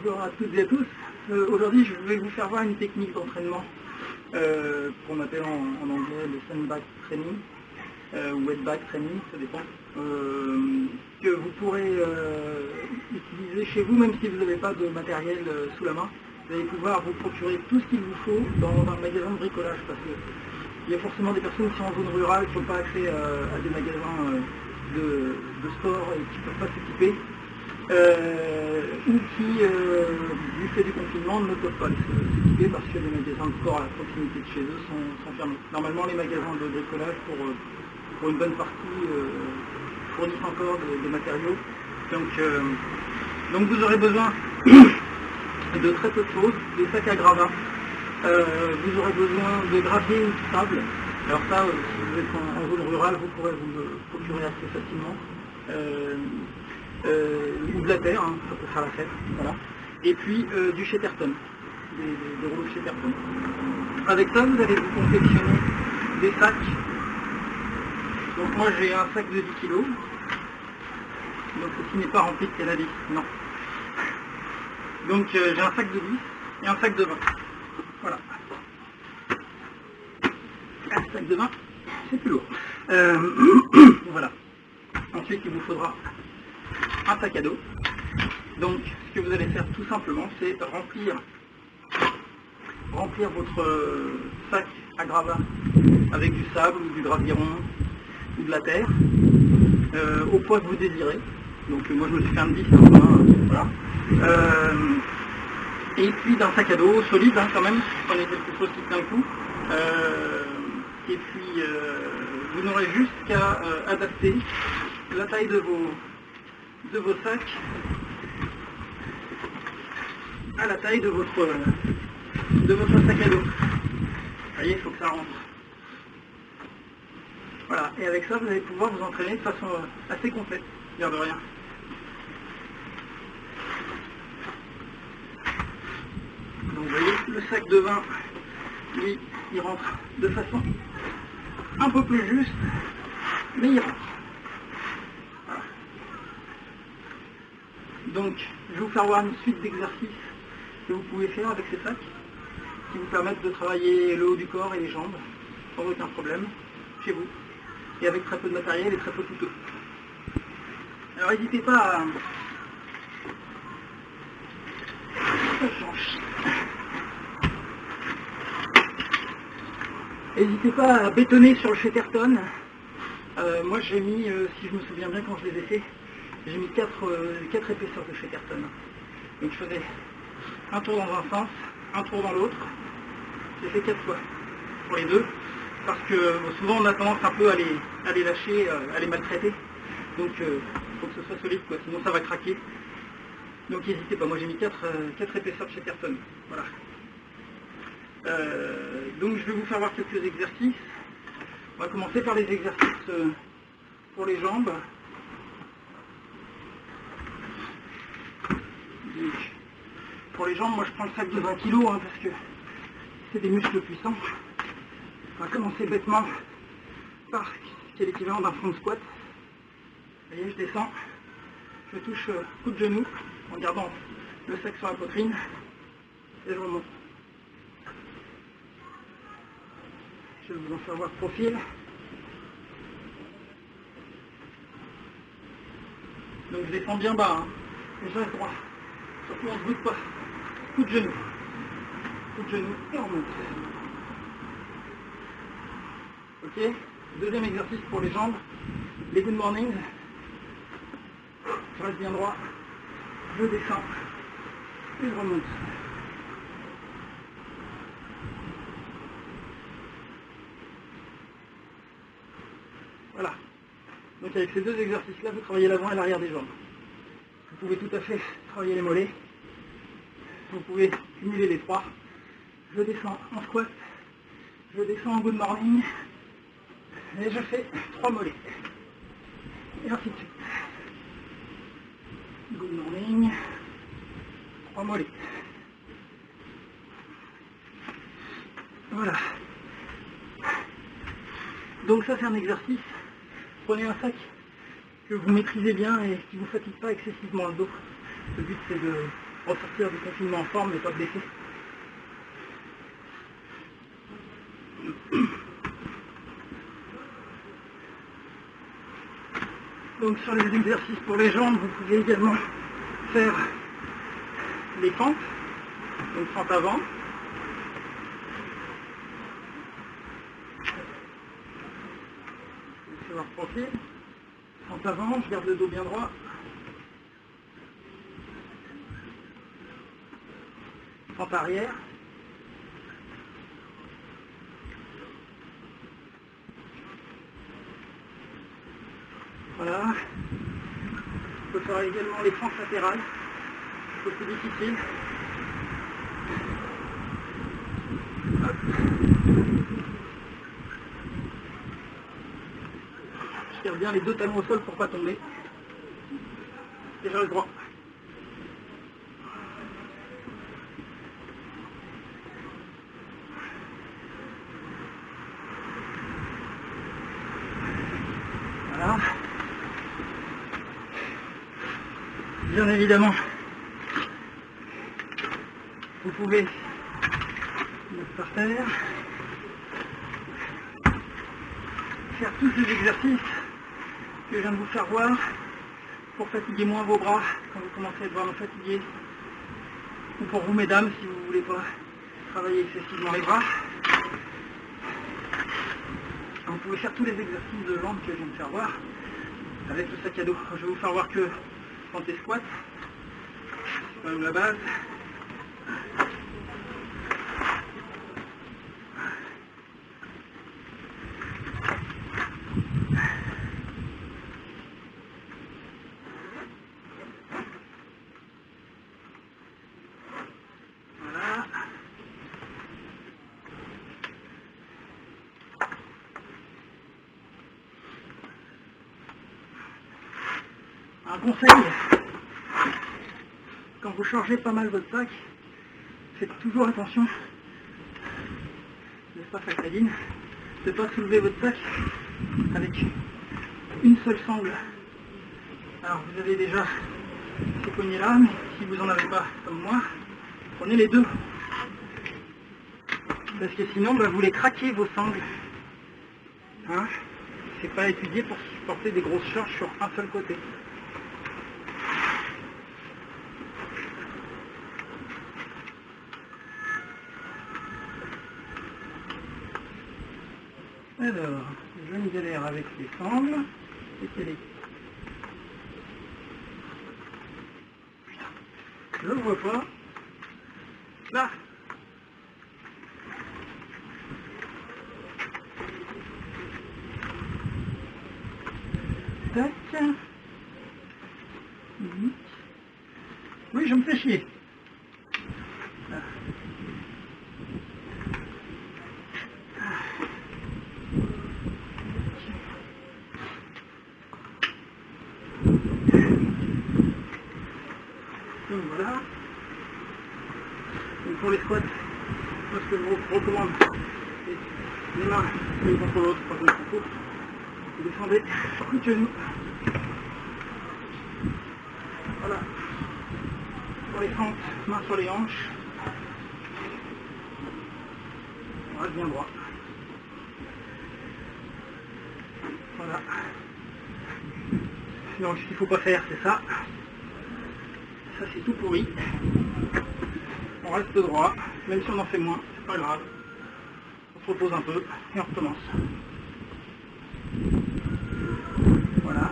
Bonjour à toutes et à tous. Aujourd'hui, je vais vous faire voir une technique d'entraînement qu'on appelle en anglais le sandbag training ou wetbag training, ça dépend, que vous pourrez utiliser chez vous, même si vous n'avez pas de matériel sous la main. Vous allez pouvoir vous procurer tout ce qu'il vous faut dans un magasin de bricolage, parce qu'il y a forcément des personnes qui sont en zone rurale, qui n'ont pas accès à des magasins de sport et qui ne peuvent pas s'équiper. Ou qui, du fait du confinement, ne peuvent pas s'équiper parce que les magasins de sport à la proximité de chez eux sont fermés. Normalement, les magasins de bricolage, pour une bonne partie, fournissent encore des matériaux. Donc vous aurez besoin de très peu de choses, des sacs à gravats. Vous aurez besoin de gravier ou de sable. Alors ça, si vous êtes en zone rurale, vous pourrez vous le procurer assez facilement. Ou de la terre, hein, ça peut faire la fête, voilà. Et puis du Chatterton, des rouleaux Chatterton. Avec ça, vous allez vous confectionner des sacs. Donc moi j'ai un sac de 10 kg, donc ceci n'est pas rempli de cannabis, non. Donc j'ai un sac de 10 et un sac de 20, voilà. Un sac de 20, c'est plus lourd. Voilà. Ensuite il vous faudra un sac à dos. Donc ce que vous allez faire tout simplement, c'est remplir votre sac à gravats avec du sable ou du graviron ou de la terre au poids que vous désirez. Donc moi je me suis fait un 10, voilà. Et puis d'un sac à dos solide, hein, quand même, prenez quelque chose qui tient le coup. Et puis vous n'aurez juste qu'à adapter la taille de vos sacs à la taille de votre sac à dos. Vous voyez, il faut que ça rentre. Voilà, et avec ça, vous allez pouvoir vous entraîner de façon assez complète, l'air de rien. Donc vous voyez, le sac de 20, lui, il rentre de façon un peu plus juste, mais il rentre. Voilà. Donc, je vais vous faire voir une suite d'exercices que vous pouvez faire avec ces sacs, qui vous permettent de travailler le haut du corps et les jambes, sans aucun problème, chez vous, et avec très peu de matériel et très peu coûteux. Alors n'hésitez pas à... N'hésitez pas à bétonner sur le Chatterton. Moi j'ai mis, si je me souviens bien quand je les ai fait, j'ai mis 4 épaisseurs de Chatterton. Donc je faisais un tour dans un sens, un tour dans l'autre. J'ai fait 4 fois pour les deux, parce que souvent on a tendance un peu à les lâcher, à les maltraiter. Donc il faut que ce soit solide, quoi, sinon ça va craquer. Donc n'hésitez pas, moi j'ai mis 4 épaisseurs de Chatterton. Voilà. Donc je vais vous faire voir quelques exercices. On va commencer par les exercices pour les jambes. Donc, pour les jambes, moi je prends le sac de 20 kg hein, parce que c'est des muscles puissants. On va commencer bêtement par ce qui est l'équivalent d'un front squat. Vous voyez, je descends, je touche coup de genou en gardant le sac sur la poitrine et je remonte. Je vais vous en faire voir profil. Donc je descends bien bas, hein. Et je reste droit. Surtout on ne se bouge pas. Coup de genou. Coup de genou et on monte. Ok. Deuxième exercice pour les jambes. Les good morning. Je reste bien droit. Je descends. Et je remonte. Voilà. Donc avec ces deux exercices-là, vous travaillez l'avant et l'arrière des jambes. Vous pouvez tout à fait travailler les mollets. Vous pouvez cumuler les trois. Je descends en squat. Je descends en good morning. Et je fais 3 mollets. Et ainsi de suite. Good morning. 3 mollets. Voilà. Donc ça c'est un exercice. Prenez un sac que vous maîtrisez bien et qui ne vous fatigue pas excessivement le dos. Le but c'est ressortir du confinement en forme mais pas blessé. Donc sur les exercices pour les jambes, vous pouvez également faire les fentes, donc fente avant, c'est leur profil, fente avant, je garde le dos bien droit, fente arrière, voilà. On peut faire également les fentes latérales, c'est plus difficile. Hop. Je garde bien les deux talons au sol pour pas tomber. Déjà le droit. Voilà. Bien évidemment, vous pouvez mettre par terre, faire tous ces exercices que je viens de vous faire voir pour fatiguer moins vos bras quand vous commencez à devoir me fatiguer, ou pour vous mesdames si vous ne voulez pas travailler excessivement les bras. Vous pouvez faire tous les exercices de jambes que je viens de faire voir avec le sac à dos. Je vais vous faire voir que fente et squat, c'est quand même la base. Voilà. Un conseil, quand vous chargez pas mal votre sac, faites toujours attention, n'est-ce pas Sacradine, de ne pas soulever votre sac avec une seule sangle. Alors vous avez déjà ces poignées là, mais si vous n'en avez pas comme moi, prenez les deux. Parce que sinon vous les craquez vos sangles. Hein, c'est pas étudié pour supporter des grosses charges sur un seul côté. Alors, je me galère avec les sangles. C'était les... Je le vois pas. Là. Tac. Oui, je me fais chier. Là. Donc voilà. Donc pour les squats, moi ce que je vous recommande, c'est les mains l'une contre l'autre, pas contre l'autre. Vous descendez coup de genou. Voilà. Pour les fentes, mains sur les hanches. On reste bien droit. Voilà. Donc ce qu'il ne faut pas faire, c'est ça. Ça c'est tout pourri. On reste droit, même si on en fait moins, c'est pas grave. On se repose un peu et on recommence. Voilà.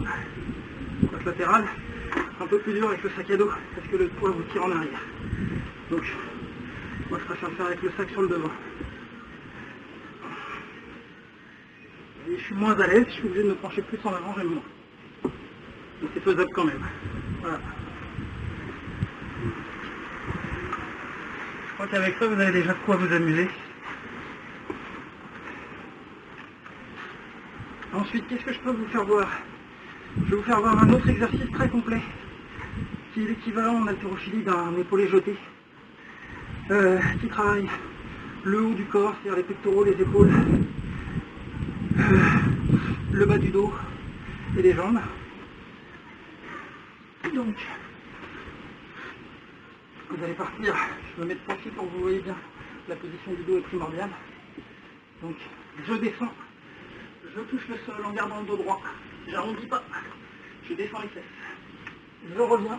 Côte latérale, un peu plus dur avec le sac à dos parce que le poids vous tire en arrière. Donc, moi je préfère le faire avec le sac sur le devant. Et je suis moins à l'aise, je suis obligé de me pencher plus en avant, j'aime moins. Mais c'est faisable quand même. Voilà. Je crois qu'avec ça, vous avez déjà de quoi vous amuser. Ensuite, qu'est-ce que je peux vous faire voir? Je vais vous faire voir un autre exercice très complet, qui est l'équivalent en haltérophilie d'un épaulé jeté, qui travaille le haut du corps, c'est-à-dire les pectoraux, les épaules, le bas du dos et les jambes. Donc, Vous allez partir, je me mets de profil pour que vous voyez bien, la position du dos est primordiale. Donc je descends, je touche le sol en gardant le dos droit, j'arrondis pas, je descends les fesses, je reviens,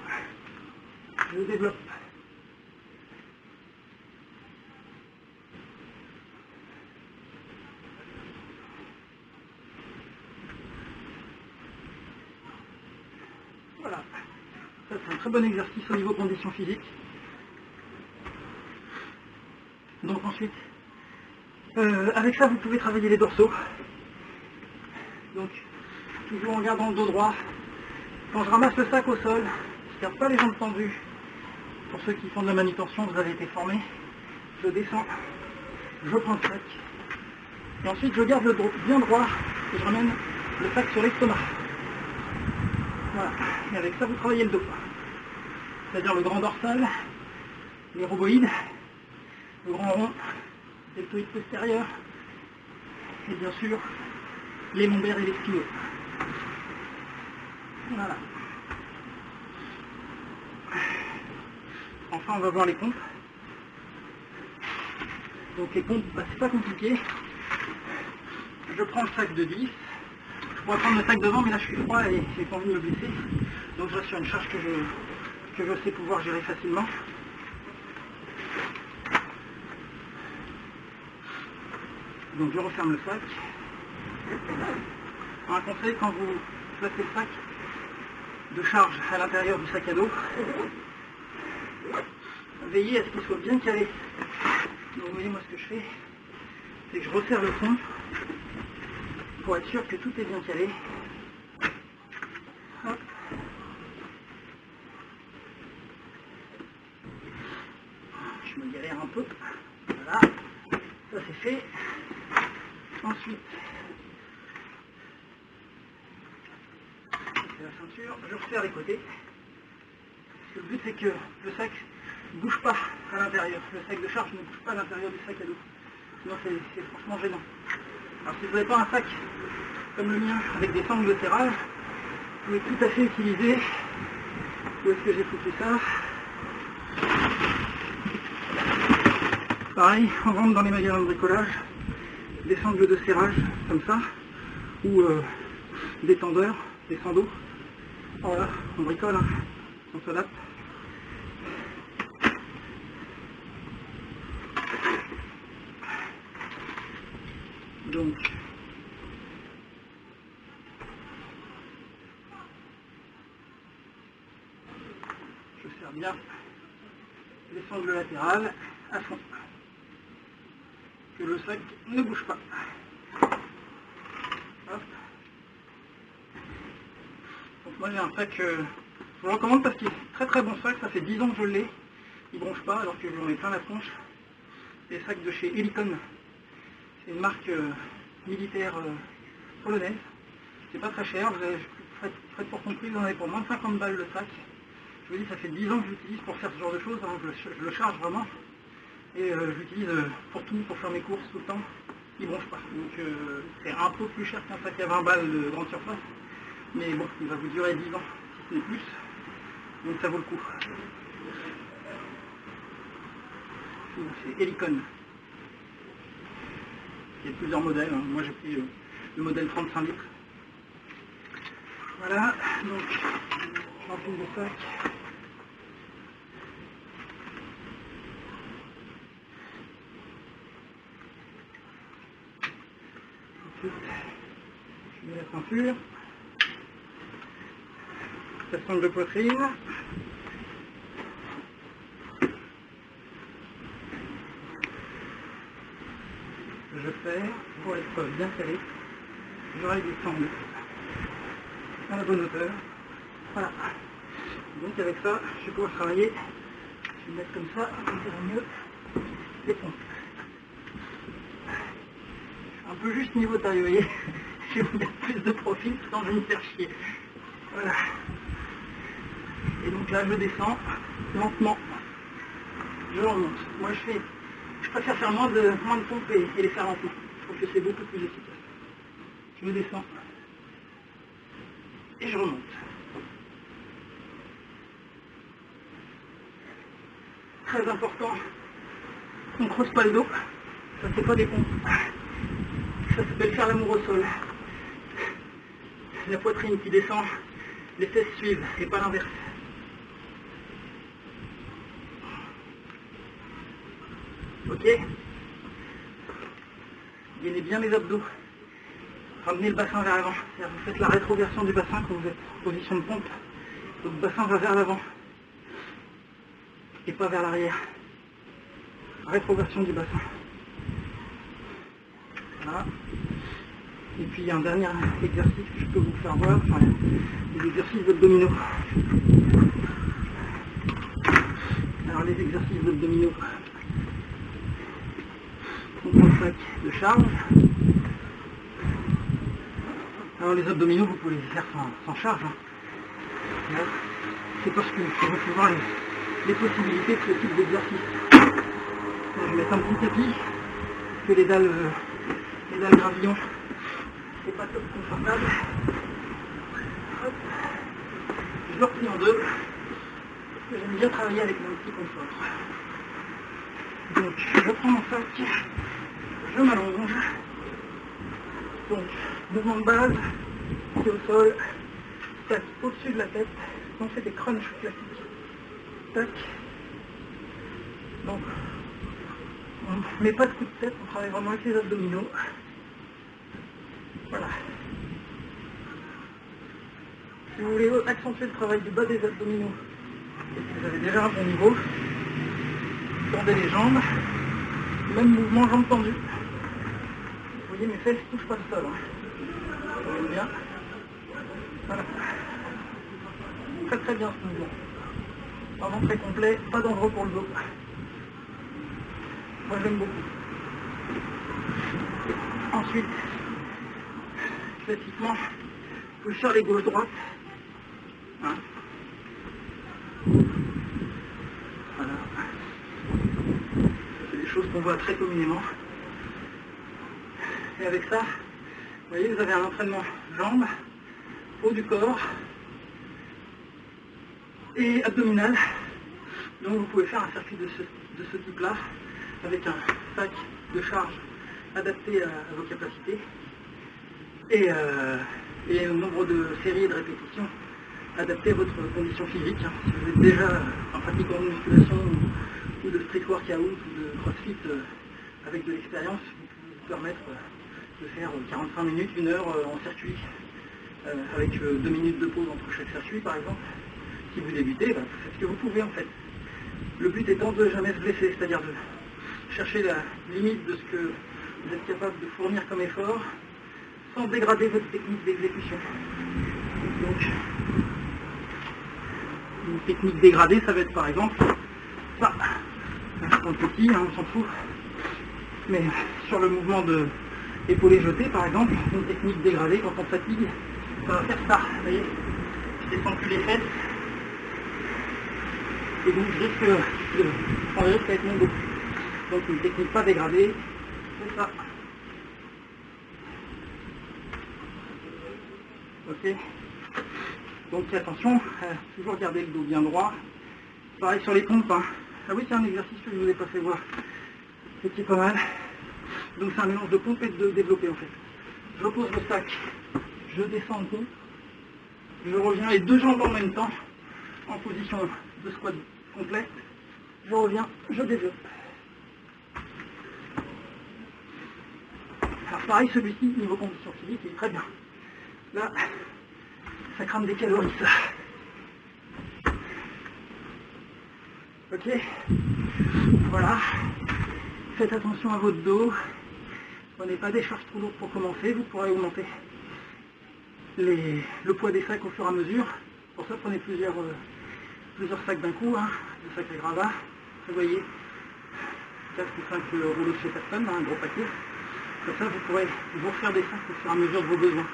je développe. Voilà, ça c'est un très bon exercice au niveau conditions physiques. Donc ensuite, avec ça vous pouvez travailler les dorsaux. Donc toujours en gardant le dos droit. Quand je ramasse le sac au sol, je ne garde pas les jambes tendues. Pour ceux qui font de la manutention, vous avez été formés. Je descends, je prends le sac. Et ensuite je garde le dos bien droit et je ramène le sac sur l'estomac. Voilà. Et avec ça vous travaillez le dos. C'est-à-dire le grand dorsal, les rhoboïdes, le grand rond, les deltoïdes postérieurs, et bien sûr les lombaires et les spinaux. Voilà. Enfin on va voir les pompes. Donc les pompes, c'est pas compliqué. Je prends le sac de 10. Je pourrais prendre le sac devant, mais là je suis froid et j'ai pas envie de me blesser. Donc je reste sur une charge que je sais pouvoir gérer facilement. Donc je referme le sac. Un conseil, quand vous placez le sac de charge à l'intérieur du sac à dos, veillez à ce qu'il soit bien calé. Donc vous voyez, moi ce que je fais, c'est que je resserre le fond pour être sûr que tout est bien calé. Hop. Je me galère un peu. Voilà, ça c'est fait. Ensuite, c'est la ceinture, je resserre les côtés. Parce que le but c'est que le sac ne bouge pas à l'intérieur. Le sac de charge ne bouge pas à l'intérieur du sac à dos. Sinon c'est franchement gênant. Alors si vous n'avez pas un sac comme le mien avec des sangles de serrage, vous pouvez tout à fait utiliser. Où est-ce que j'ai foutu ça? Pareil, on rentre dans les magasins de bricolage, des sangles de serrage comme ça, ou des tendeurs, des sandos. Voilà, on bricole, hein. On s'adapte. Donc, je serre bien les sangles latérales à fond, que le sac ne bouge pas. Hop. Donc moi j'ai un sac, je vous le recommande parce qu'il est très très bon sac, ça fait 10 ans que je l'ai, il bronche pas alors que j'en ai plein la tronche. Les sacs de chez Helikon, c'est une marque militaire polonaise, c'est pas très cher, vous avez frais de port compris, vous en avez pour moins de 50 balles le sac. Je vous dis, ça fait 10 ans que j'utilise pour faire ce genre de choses, hein, je le charge vraiment, et j'utilise pour tout, pour faire mes courses tout le temps, il bronche pas. Donc c'est un peu plus cher qu'un sac à 20 balles de grande surface, mais bon, il va vous durer 10 ans, si ce n'est plus, donc ça vaut le coup. C'est Helikon. Il y a plusieurs modèles, hein. Moi j'ai pris le modèle 35 litres. Voilà, donc j'empile le sac. Ensuite, je mets la ceinture, la sangle de poitrine. Je serre pour être bien calé. J'aurai des sangles à la bonne hauteur. Voilà. Donc avec ça, je vais pouvoir travailler. Je vais me mettre comme ça ira mieux les pompes. Un peu juste niveau taille, vous voyez. Je vais vous mettre plus de profil sans me faire chier. Voilà. Et donc là, je descends lentement. Je remonte. Moi, je préfère faire moins de pompes et les faire lentement. Je trouve que c'est beaucoup plus efficace. Je descends et je remonte. très important, on ne creuse pas le dos, ça c'est pas des pompes, ça s'appelle faire l'amour au sol. La poitrine qui descend, les fesses suivent et pas l'inverse. Ok, gainez bien les abdos, ramenez le bassin vers l'avant, vous faites la rétroversion du bassin quand vous êtes en position de pompe, votre bassin va vers l'avant et pas vers l'arrière. Rétroversion du bassin. Voilà. Et puis il y a un dernier exercice que je peux vous faire voir, enfin, les exercices d'abdominaux. Alors les exercices d'abdominaux, on prend le sac de charge. Alors les abdominaux, vous pouvez les faire sans charge. Hein. C'est parce que vous pouvez voir les possibilités de ce type d'exercice. Je vais mettre un petit tapis, parce que les dalles gravillons, c'est pas top confortable. Hop. Je le replie en deux, parce que j'aime bien travailler avec mon petit confort. Donc je prends mon sac, je m'allonge. Donc mouvement de base, pied au sol, tac au-dessus de la tête, on fait des crunchs classiques. Tac. Donc on ne met pas de coup de tête, on travaille vraiment avec les abdominaux. Voilà. Si vous voulez accentuer le travail du bas des abdominaux, et si vous avez déjà un bon niveau, tendez les jambes, même mouvement jambes tendues. Vous voyez mes fesses ne touchent pas le sol. Hein. Ça va bien. Voilà. Très très bien ce mouvement. Vraiment très complet, pas dangereux pour le dos. Moi j'aime beaucoup. Ensuite, classiquement, vous pouvez faire les gauches-droites. Hein. Voilà. C'est des choses qu'on voit très communément. Et avec ça, vous voyez, vous avez un entraînement jambes, haut du corps et abdominal. Donc vous pouvez faire un circuit de ce type-là avec un sac de charge adapté à vos capacités et un nombre de séries et de répétitions adapté à votre condition physique. Hein. Si vous êtes déjà un pratiquant de musculation ou de street workout ou de crossfit avec de l'expérience, vous pouvez vous permettre de faire 45 minutes, 1 heure en circuit avec 2 minutes de pause entre chaque circuit par exemple. Si vous débutez, vous faites ce que vous pouvez en fait. Le but étant de ne jamais se blesser, c'est-à-dire de chercher la limite de ce que vous êtes capable de fournir comme effort sans dégrader votre technique d'exécution. Donc, une technique dégradée, ça va être par exemple ça. C'est un petit, hein, on s'en fout. Mais sur le mouvement de épaulé jeté, par exemple, une technique dégradée, quand on fatigue, ça va faire ça. Vous voyez, je descends plus les fesses. Et donc je risque de prendre le risque avec mon dos. Donc une technique pas dégradée, c'est ça. Ok. Donc attention, toujours garder le dos bien droit. Pareil sur les pompes. Hein. Ah oui, c'est un exercice que je ne vous ai pas fait voir. C'est pas mal. Donc c'est un mélange de pompe et de développé en fait. Je repose le sac, je descends en pompe, je reviens les deux jambes en même temps, en position de squat complet. Je reviens, je développe. Alors pareil, celui-ci, niveau condition physique, il est très bien. Là, ça crame des calories, ça. Ok. Voilà. Faites attention à votre dos. Prenez pas des charges trop lourdes pour commencer. Vous pourrez augmenter le poids des sacs au fur et à mesure. Pour ça, prenez plusieurs sacs d'un coup, hein, des sacs à gravats. Prévoyez 4 ou 5 rouleaux chez personne, hein, un gros paquet. Comme ça, vous pourrez vous refaire des sacs au fur et à mesure de vos besoins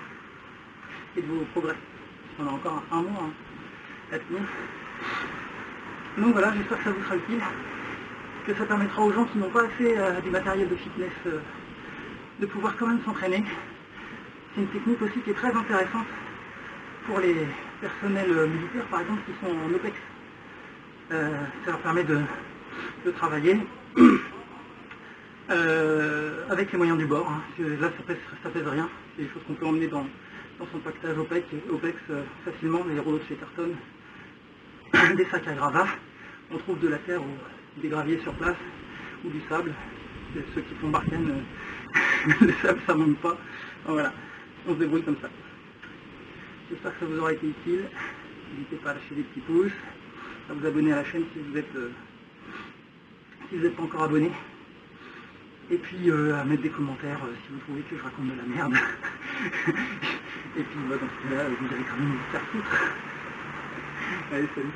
et de vos progrès. On a encore un mois hein, à tenir. Donc voilà, j'espère que ça vous sera utile, que ça permettra aux gens qui n'ont pas accès à du matériel de fitness de pouvoir quand même s'entraîner. C'est une technique aussi qui est très intéressante pour les personnels militaires par exemple qui sont en OPEX. Ça leur permet de de travailler avec les moyens du bord. Hein. Là, ça pèse rien. C'est des choses qu'on peut emmener dans son pactage OPEX facilement, des rouleaux de Chatterton, des sacs à gravats. On trouve de la terre ou des graviers sur place, ou du sable. Ceux qui font Barkhane, le sable ça monte pas. Voilà, on se débrouille comme ça. J'espère que ça vous aura été utile. N'hésitez pas à lâcher des petits pouces, à vous abonner à la chaîne si vous n'êtes pas encore abonné. Et puis à mettre des commentaires si vous trouvez que je raconte de la merde. Et puis dans ce cas-là, vous allez quand même vous faire foutre. Allez, salut.